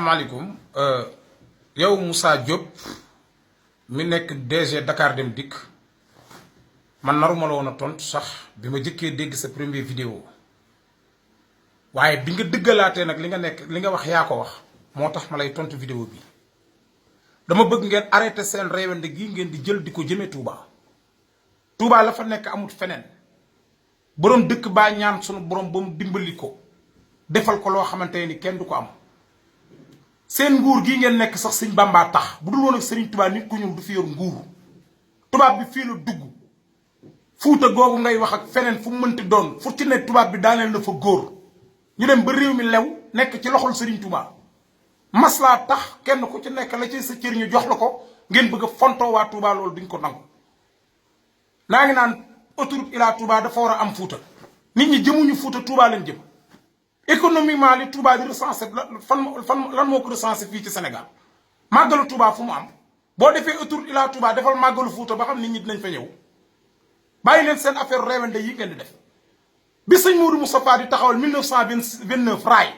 asalaamaaleykum yow Moussa Diop mi nekk DG Dakar Dem Dikk man naruma la woon a tontu sax bi ma jëkkee dégg sa première vidéo waaye bi nga dëggalaatee nag li nga wax yaa ko wax moo tax ma lay tontu vidéo bi dama bëgg ngeen arrêté seen réewande gi ngeen di jël di ko jëmee Touba. Touba la fa nekk amut feneen borom dëkk baa ñaan sunu borom ba mu dimbali ko defal ko loo xamante ni kenn du ko am. seen nguur gii ngeen nekk sax sëñ Bamba tax bu dul woon ak Sëriñ Tuubaa nit ku ñuul du fi yor nguur tubaab bi fii la dugg fuuta googu ngay wax ak feneen fu mu mënti doon fu ci ne tubaab bi daaneel na fa góor ñu dem ba réew mi lew nekk ci loxol Sëriñ Tuubaa maslaa tax kenn ku ci nekk la ci sa cër ñu jox la ko ngeen bëgg a fontoo waa Touba loolu duñ ko nangu. naa ngi naan autoroute Ila Touba dafa war a am fuuta nit ñi jëmuñu fuuta Touba leen jëm. économiquement li Touba di recensé lan moo ko recensé fii ci Sénégal màggalu Touba fu mu am boo defee autoroute Ila Touba defal màggalu Fuuta ba xam nit ñi dinañ fa ñëw bàyyi leen seen affaire réewande yi ngeen di def bi sëñ Mourou Moustapha di taxawal 1929 raay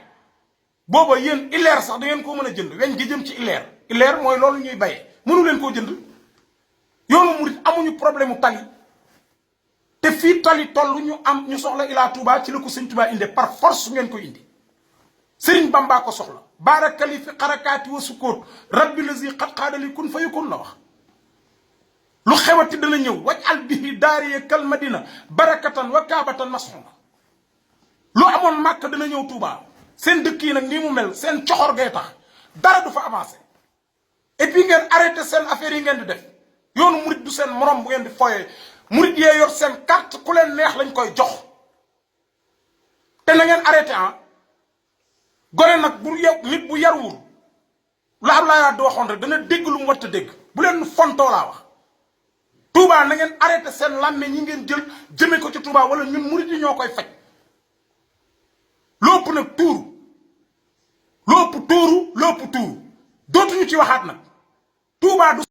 booba yéen ileer sax da ngeen koo mën a jënd weñ gi jëm ci ileer mooy loolu ñuy bayee mënu leen koo jënd yoonu murit amuñu problème mu tali te fii tali toll ñu soxla Ila Touba ci la ko sëñ Touba inde par force ngeen ko indi Sëriñ Bamba ko soxla baarakali fi xarakaati wa sukkoot rabbi lazi xat xaadali kun fa yakun la wax lu xewati dana ñëw waj al bihi daariye kal madina barakatan wa kaabatan masxuma lu amoon màkk dana ñëw Touba seen dëkk yi nag nii mu mel seen coxor gay tax dara du fa avancé et puis ngeen arrêté seen affaire yi ngeen di def yoonu murit du seen morom bu ngeen di foyee murit yee yor seen carte ku leen neex lañ koy jox te na ngeen arrêté gone nag bu yow nit bu yaruwul la Abdoulaye Wade waxoon rek dana dégg lu mu war a dégg bu leen fontoo laa wax Touba na ngeen arrêté seen làmme ñi ngeen jël jëme ko ci Touba wala ñun murit yi ñoo koy faj lopp nag tuuru lopp tuuru dootuñu ci waxaat nag Touba du